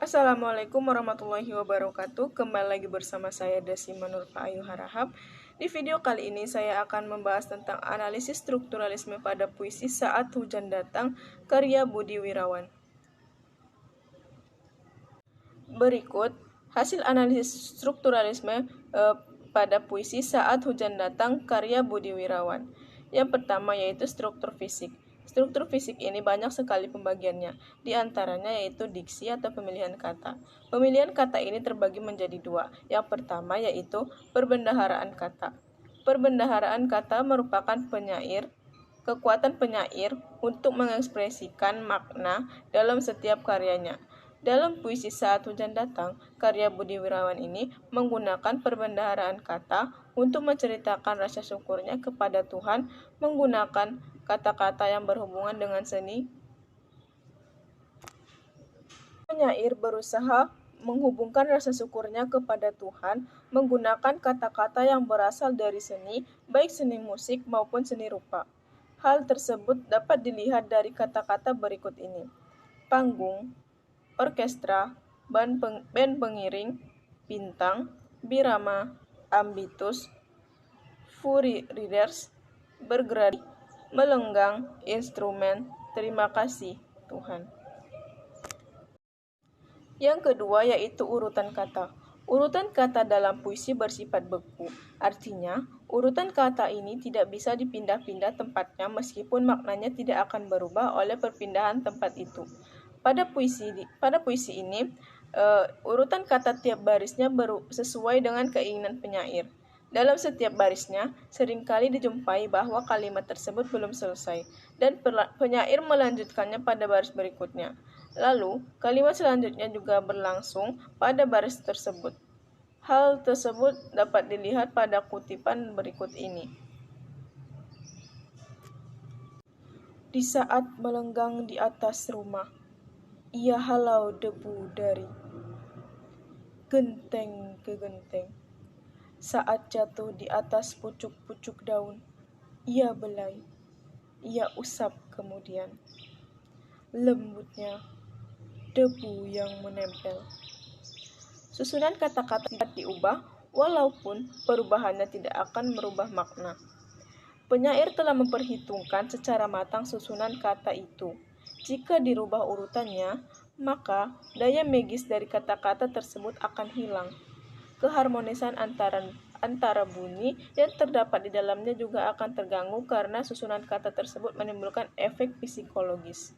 Assalamualaikum warahmatullahi wabarakatuh. Kembali lagi bersama saya Desima Nurfa Ayu Harahap. Di video kali ini saya akan membahas tentang analisis strukturalisme pada puisi Saat Hujan Datang, karya Budi Wirawan. Berikut hasil analisis strukturalisme pada puisi Saat Hujan Datang, karya Budi Wirawan. Yang pertama yaitu struktur fisik. Struktur fisik ini banyak sekali pembagiannya, di antaranya yaitu diksi atau pemilihan kata. Pemilihan kata ini terbagi menjadi dua. Yang pertama yaitu perbendaharaan kata. Perbendaharaan kata merupakan kekuatan penyair untuk mengekspresikan makna dalam setiap karyanya. Dalam puisi Saat Hujan Datang, karya Budi Wirawan ini menggunakan perbendaharaan kata untuk menceritakan rasa syukurnya kepada Tuhan menggunakan kata-kata yang berhubungan dengan seni. Penyair berusaha menghubungkan rasa syukurnya kepada Tuhan menggunakan kata-kata yang berasal dari seni, baik seni musik maupun seni rupa. Hal tersebut dapat dilihat dari kata-kata berikut ini: panggung, orkestra, band pengiring, bintang, birama, ambitus, fury readers, bergerak, melenggang, instrumen, terima kasih Tuhan. Yang kedua yaitu urutan kata. Urutan kata dalam puisi bersifat beku, artinya urutan kata ini tidak bisa dipindah-pindah tempatnya meskipun maknanya tidak akan berubah oleh perpindahan tempat itu. Pada puisi ini, urutan kata tiap barisnya sesuai dengan keinginan penyair. Dalam setiap barisnya, seringkali dijumpai bahwa kalimat tersebut belum selesai, dan penyair melanjutkannya pada baris berikutnya. Lalu, kalimat selanjutnya juga berlangsung pada baris tersebut. Hal tersebut dapat dilihat pada kutipan berikut ini. Di saat melenggang di atas rumah, ia halau debu dari genteng ke genteng. Saat jatuh di atas pucuk-pucuk daun, ia belai, ia usap kemudian. Lembutnya debu yang menempel. Susunan kata-kata tidak diubah, walaupun perubahannya tidak akan merubah makna. Penyair telah memperhitungkan secara matang susunan kata itu. Jika dirubah urutannya, maka daya magis dari kata-kata tersebut akan hilang. Keharmonisan antara bunyi yang terdapat di dalamnya juga akan terganggu karena susunan kata tersebut menimbulkan efek psikologis.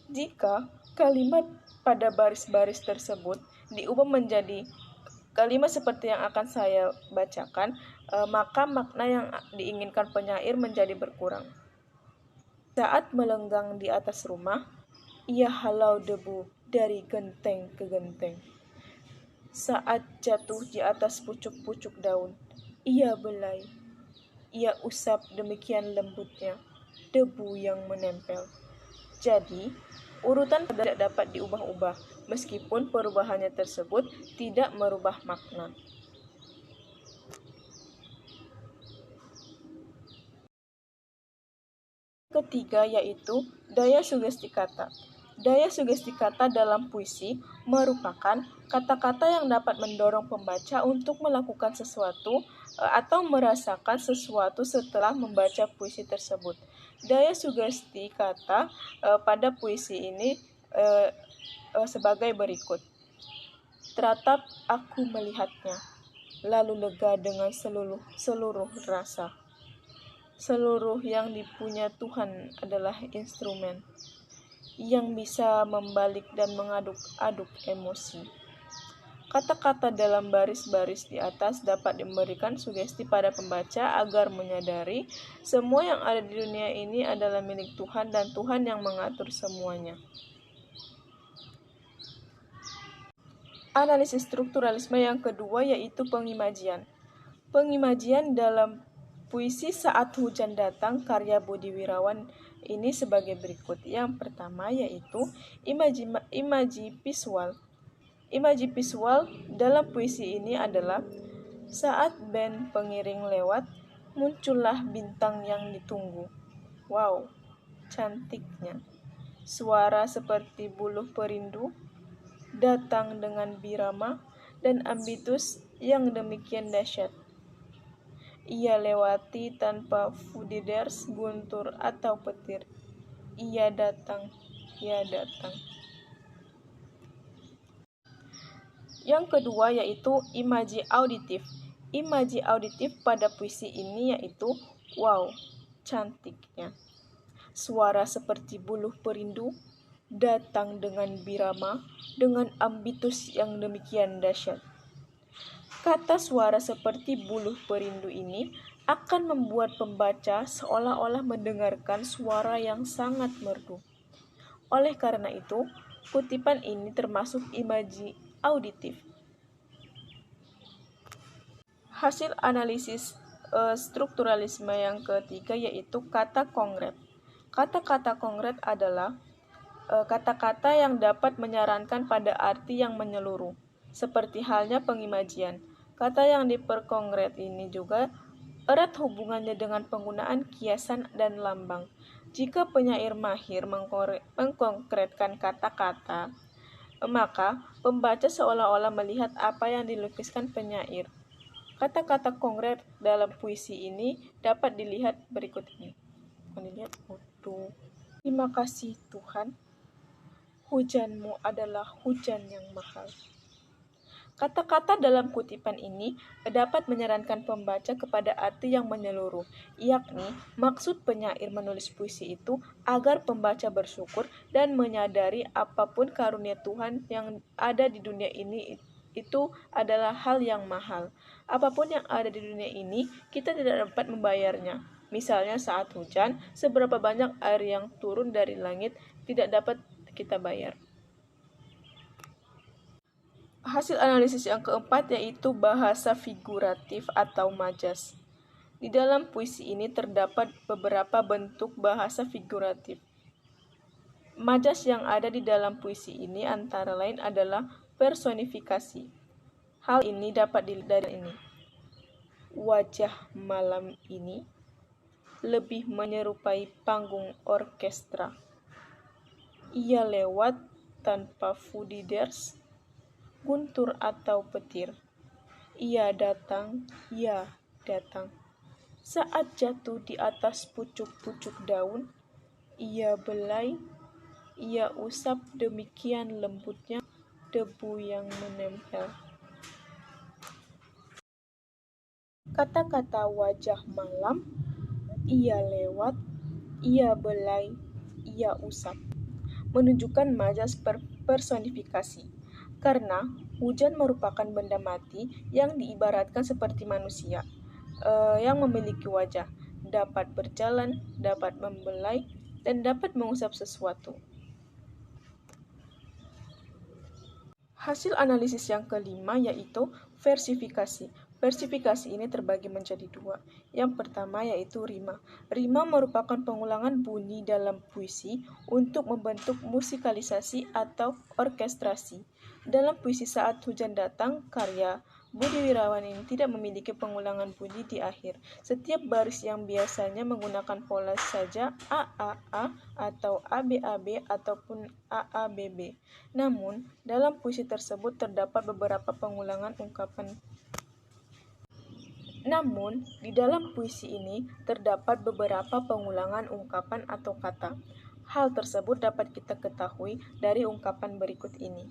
Jika kalimat pada baris-baris tersebut diubah menjadi kalimat seperti yang akan saya bacakan, maka makna yang diinginkan penyair menjadi berkurang. Saat melenggang di atas rumah, ia halau debu dari genteng ke genteng. Saat jatuh di atas pucuk-pucuk daun, ia belai. Ia usap demikian lembutnya, debu yang menempel. Jadi, urutan tidak dapat diubah-ubah, meskipun perubahannya tersebut tidak merubah makna. Ketiga yaitu daya sugesti kata. Daya sugesti kata dalam puisi merupakan kata-kata yang dapat mendorong pembaca untuk melakukan sesuatu atau merasakan sesuatu setelah membaca puisi tersebut. Daya sugesti kata pada puisi ini sebagai berikut. Teratap aku melihatnya, lalu lega dengan seluruh rasa. Seluruh yang dipunya Tuhan adalah instrumen yang bisa membalik dan mengaduk-aduk emosi. Kata-kata dalam baris-baris di atas dapat memberikan sugesti pada pembaca agar menyadari semua yang ada di dunia ini adalah milik Tuhan dan Tuhan yang mengatur semuanya. Analisis strukturalisme yang kedua yaitu pengimajian. Pengimajian dalam puisi Saat Hujan Datang karya Budi Wirawan ini sebagai berikut. Yang pertama yaitu imaji visual. Imaji visual dalam puisi ini adalah saat band pengiring lewat, muncullah bintang yang ditunggu. Wow, cantiknya. suara seperti buluh perindu, datang dengan birama, dan ambitus yang demikian dahsyat. Ia lewati tanpa fudiders, guntur, atau petir. Ia datang, ia datang. Yang kedua yaitu imaji auditif. Imaji auditif pada puisi ini yaitu, wow, cantiknya. Suara seperti buluh perindu, datang dengan birama, dengan ambitus yang demikian dahsyat. Kata suara seperti buluh perindu ini akan membuat pembaca seolah-olah mendengarkan suara yang sangat merdu. Oleh karena itu, kutipan ini termasuk imaji auditif. Hasil analisis strukturalisme yang ketiga yaitu kata konkret. Kata-kata konkret adalah kata-kata yang dapat menyarankan pada arti yang menyeluruh, seperti halnya pengimajian. Kata yang diperkongret ini juga erat hubungannya dengan penggunaan kiasan dan lambang. Jika penyair mahir mengkonkretkan kata-kata, maka pembaca seolah-olah melihat apa yang dilukiskan penyair. Kata-kata konkret dalam puisi ini dapat dilihat berikut ini. Terima kasih Tuhan, hujanmu adalah hujan yang mahal. Kata-kata dalam kutipan ini dapat menyarankan pembaca kepada arti yang menyeluruh, yakni maksud penyair menulis puisi itu agar pembaca bersyukur dan menyadari apapun karunia Tuhan yang ada di dunia ini itu adalah hal yang mahal. Apapun yang ada di dunia ini, kita tidak dapat membayarnya. Misalnya saat hujan, seberapa banyak air yang turun dari langit tidak dapat kita bayar. Hasil analisis yang keempat yaitu bahasa figuratif atau majas. Di dalam puisi ini terdapat beberapa bentuk bahasa figuratif. Majas yang ada di dalam puisi ini antara lain adalah personifikasi. Hal ini dapat dilihat dari ini. Wajah malam ini lebih menyerupai panggung orkestra. Ia lewat tanpa fudiders, guntur atau petir. Ia datang, ia datang. Saat jatuh di atas pucuk-pucuk daun, ia belai, ia usap demikian lembutnya debu yang menempel. Kata-kata wajah malam, ia lewat, ia belai, ia usap, menunjukkan majas personifikasi. Karena hujan merupakan benda mati yang diibaratkan seperti manusia yang memiliki wajah, dapat berjalan, dapat membelai, dan dapat mengusap sesuatu. Hasil analisis yang kelima yaitu versifikasi. Versifikasi ini terbagi menjadi dua. Yang pertama yaitu rima. Rima merupakan pengulangan bunyi dalam puisi untuk membentuk musikalisasi atau orkestrasi. Dalam puisi Saat Hujan Datang, karya Budi Wirawan ini tidak memiliki pengulangan bunyi di akhir. Setiap baris yang biasanya menggunakan pola saja AAA atau ABAB ataupun AABB. Namun, dalam puisi tersebut terdapat beberapa pengulangan ungkapan. Namun, di dalam puisi ini terdapat beberapa pengulangan ungkapan atau kata. Hal tersebut dapat kita ketahui dari ungkapan berikut ini.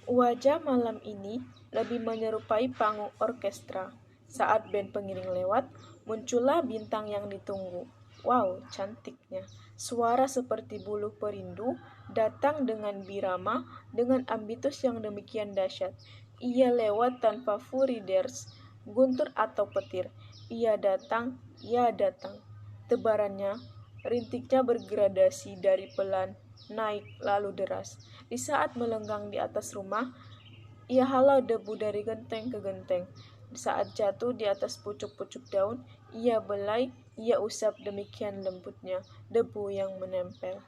Wajah malam ini lebih menyerupai panggung orkestra. Saat band pengiring lewat, muncullah bintang yang ditunggu. Wow, cantiknya. Suara seperti buluh perindu, datang dengan birama, dengan ambitus yang demikian dahsyat. Ia lewat tanpa fudiders, guntur atau petir. Ia datang, Tebarannya, rintiknya bergradasi dari pelan, naik lalu deras. Di saat melenggang di atas rumah, ia halau debu dari genteng ke genteng. Di saat jatuh di atas pucuk-pucuk daun, ia belai, ia usap demikian lembutnya debu yang menempel.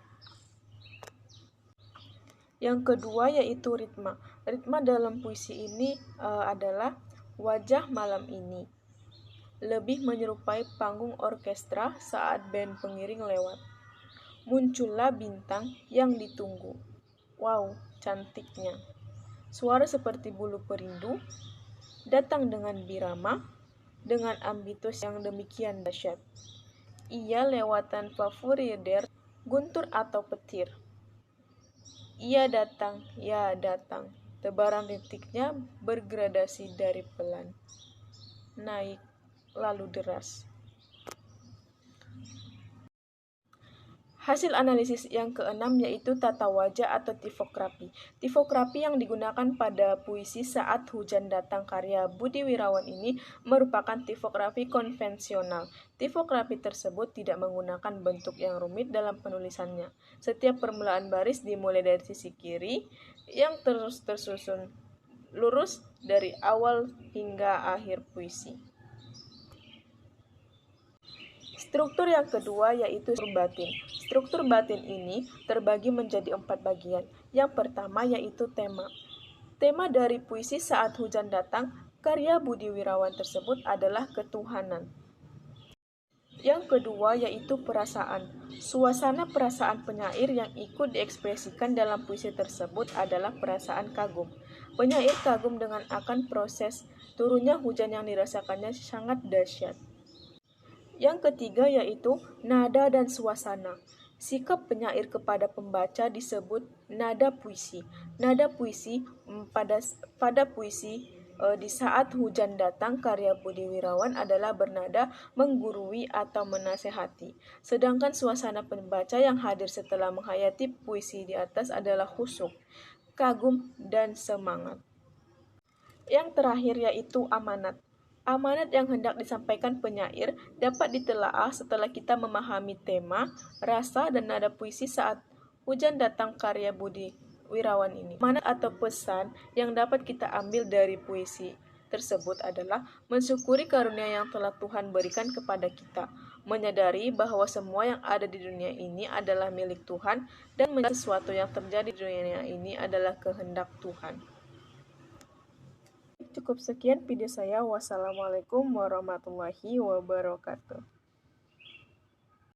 Yang kedua yaitu ritma. Ritma dalam puisi ini adalah wajah malam ini lebih menyerupai panggung orkestra saat band pengiring lewat. muncullah bintang yang ditunggu. Wow, cantiknya. Suara seperti bulu perindu, datang dengan birama, dengan ambitus yang demikian dahsyat. Ia lewatan favorider, guntur atau petir. Ia datang, ya datang. Tebaran rintiknya bergradasi dari pelan, naik, lalu deras. Hasil analisis yang keenam yaitu tata wajah atau tipografi. Tipografi yang digunakan pada puisi Saat Hujan Datang karya Budi Wirawan ini merupakan tipografi konvensional. Tipografi tersebut tidak menggunakan bentuk yang rumit dalam penulisannya. Setiap permulaan baris dimulai dari sisi kiri yang terus tersusun lurus dari awal hingga akhir puisi. Struktur yang kedua yaitu struktur batin. Struktur batin ini terbagi menjadi 4 bagian. Yang pertama yaitu tema. Tema dari puisi Saat Hujan Datang karya Budi Wirawan tersebut adalah ketuhanan. Yang kedua yaitu perasaan. Suasana perasaan penyair yang ikut diekspresikan dalam puisi tersebut adalah perasaan kagum. Penyair kagum dengan akan proses turunnya hujan yang dirasakannya sangat dahsyat. Yang ketiga yaitu nada dan suasana. Sikap penyair kepada pembaca disebut nada puisi. Nada puisi pada puisi di Saat Hujan Datang karya Budi Wirawan adalah bernada menggurui atau menasehati. Sedangkan suasana pembaca yang hadir setelah menghayati puisi di atas adalah khusyuk, kagum, dan semangat. Yang terakhir yaitu amanat. Amanat yang hendak disampaikan penyair dapat ditelaah setelah kita memahami tema, rasa, dan nada puisi Saat Hujan Datang karya Budi Wirawan ini. Amanat atau pesan yang dapat kita ambil dari puisi tersebut adalah mensyukuri karunia yang telah Tuhan berikan kepada kita, menyadari bahwa semua yang ada di dunia ini adalah milik Tuhan, dan sesuatu yang terjadi di dunia ini adalah kehendak Tuhan. Cukup sekian video saya. Wassalamualaikum warahmatullahi wabarakatuh.